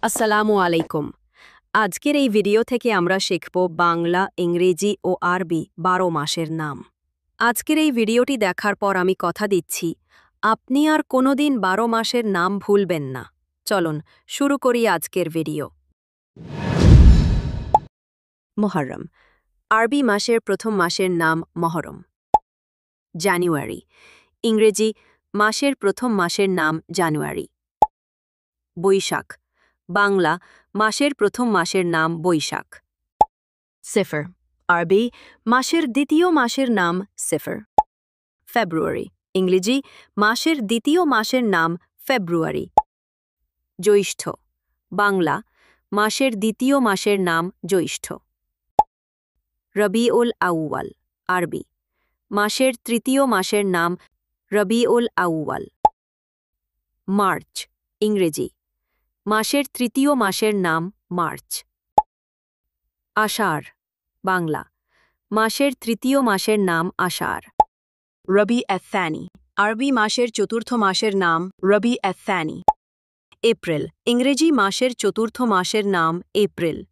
আসসালামু আলাইকুম। আজকের এই ভিডিও থেকে আমরা শিখব বাংলা, ইংরেজি ও আরবি ১২ মাসের নাম। আজকের এই ভিডিওটি দেখার পর আমি কথা দিচ্ছি, আপনি আর কোনোদিন ১২ মাসের নাম ভুলবেন না। চলুন শুরু করি আজকের ভিডিও। মুহররম। আরবি মাসের প্রথম মাসের নাম মহরম। জানুয়ারি। ইংরেজি মাসের প্রথম মাসের নাম জানুয়ারি। বৈশাখ। বাংলা মাসের প্রথম মাসের নাম বৈশাখ। সিফর। আরবি মাসের দ্বিতীয় মাসের নাম সিফর। ফেব্রুয়ারি। ইংরেজি মাসের দ্বিতীয় মাসের নাম ফেব্রুয়ারি। জ্যৈষ্ঠ। বাংলা মাসের দ্বিতীয় মাসের নাম জ্যৈষ্ঠ। রবিউল আউয়াল। আরবি মাসের তৃতীয় মাসের নাম রবিউল আউয়াল। মার্চ। ইংরেজি মাসের তৃতীয় মাসের নাম মার্চ। আষাঢ়। বাংলা মাসের তৃতীয় মাসের নাম আষাঢ়। রবি আল-থানি। আরবি মাসের চতুর্থ মাসের নাম রবি আল-থানি। এপ্রিল। ইংরেজি মাসের চতুর্থ মাসের নাম এপ্রিল।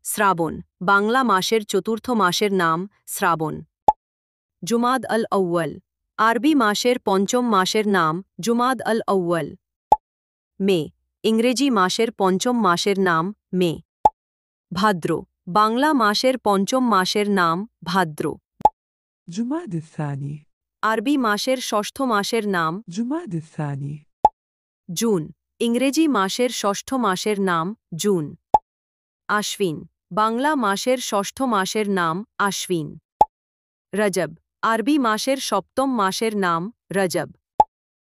শ্রাবণ। বাংলা মাসের চতুর্থ মাসের নাম শ্রাবণ। জুমাদ আল-আউয়াল। আরবি মাসের পঞ্চম মাসের নাম জুমাদ আল-আউয়াল। মে। ইংরেজি মাসের পঞ্চম মাসের নাম মে। ভাদ্র। বাংলা মাসের পঞ্চম মাসের নাম ভাদ্র। جماد الثاني আরবি মাসের ষষ্ঠ মাসের নাম جماد الثاني জুন। ইংরেজি মাসের ষষ্ঠ মাসের নাম জুন। আশ্বিন। বাংলা মাসের ষষ্ঠ মাসের নাম আশ্বিন। রজব। আরবি মাসের সপ্তম মাসের নাম রজব।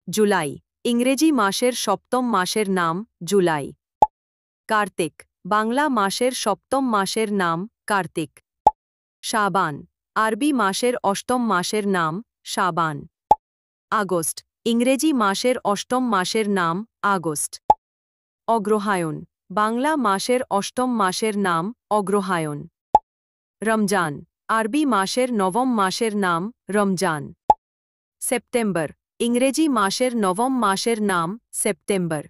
জুলাই। ইংরেজি মাসের সপ্তম মাসের নাম জুলাই। কার্তিক। বাংলা মাসের সপ্তম মাসের নাম কার্তিক। শাবান। আরবি মাসের অষ্টম মাসের নাম শাবান। আগস্ট। ইংরেজি মাসের অষ্টম মাসের নাম আগস্ট। অগ্রহায়ণ। বাংলা মাসের অষ্টম মাসের নাম অগ্রহায়ণ। রমজান। আরবি মাসের নবম মাসের নাম রমজান। সেপ্টেম্বর। ইংরেজি মাসের নবম মাসের নাম সেপ্টেম্বর।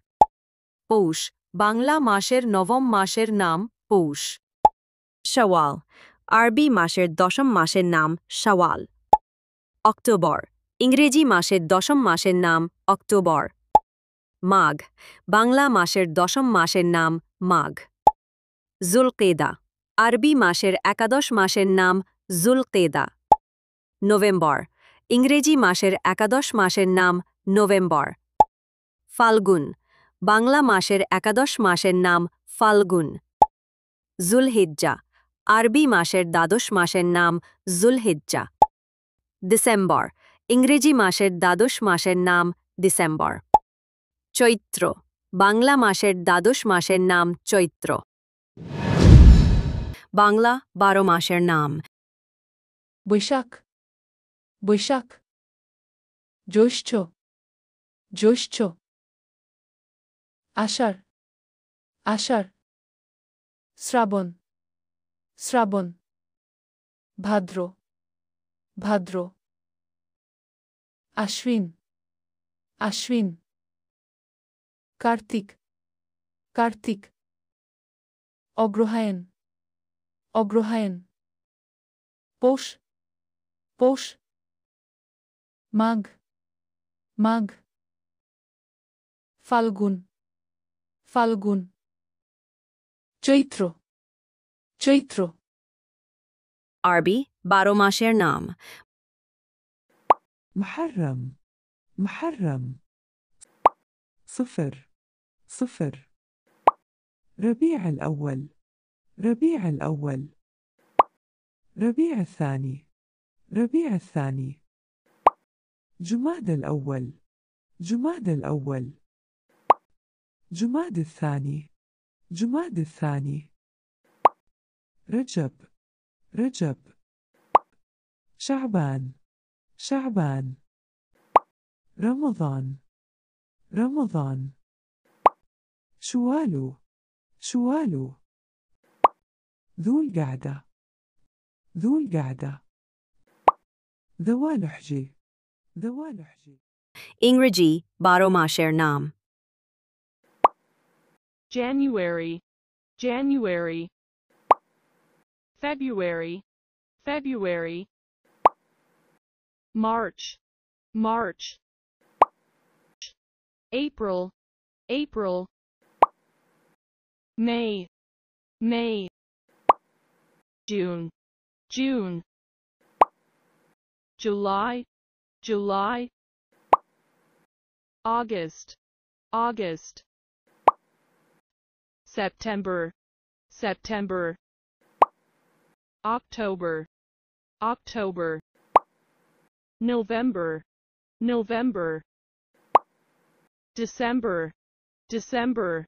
পৌষ। বাংলা মাসের নবম মাসের নাম পৌষ। শাওয়াল। আরবি মাসের দশম মাসের নাম শাওয়াল। অক্টোবর। ইংরেজি মাসের দশম মাসের নাম অক্টোবর। মাঘ। বাংলা মাসের দশম মাসের নাম মাঘ। জুলকেদা। আরবি মাসের একাদশ মাসের নাম জুলকেদা। নভেম্বর। ইংরেজি মাসের একাদশ মাসের নাম নভেম্বর। ফাল্গুন। বাংলা মাসের একাদশ মাসের নাম ফাল্গুন। জুলহিজ্জা। আরবি মাসের দ্বাদশ মাসের নাম জুলহিজ্জা। ডিসেম্বর। ইংরেজি মাসের দ্বাদশ মাসের নাম ডিসেম্বর। চৈত্র। বাংলা মাসের দ্বাদশ মাসের নাম চৈত্র। বাংলা ১২ মাসের নাম। বৈশাখ বৈশাখ জ্যৈষ্ঠ জ্যৈষ্ঠ আষাঢ় আষাঢ় শ্রাবণ শ্রাবণ ভাদ্র ভাদ্র আশ্বিন আশ্বিন কার্তিক কার্তিক অগ্রহায়ণ অগ্রহায়ণ পৌষ পৌষ মাঘ মাঘ ফাল্গুন ফাল্গুন চৈত্র চৈত্র আরবি ১২ মাসের নাম। محرم محرم صفر صفر ربيع الأول ربيع الأول ربيع الثاني ربيع الثاني جماد الأول جماد الأول جماد الثاني جماد الثاني رجب رجب شعبان شعبان رمضان رمضان شوال شوال ذو القعدة ذو القعدة ذوال حجي ذوال حجي ইংরেজি ১২ মাসের নাম। January, January. February, February. March, March. April, April. May, May. June, June. July, July. August, August. September, September. October, October. November, November. December, December.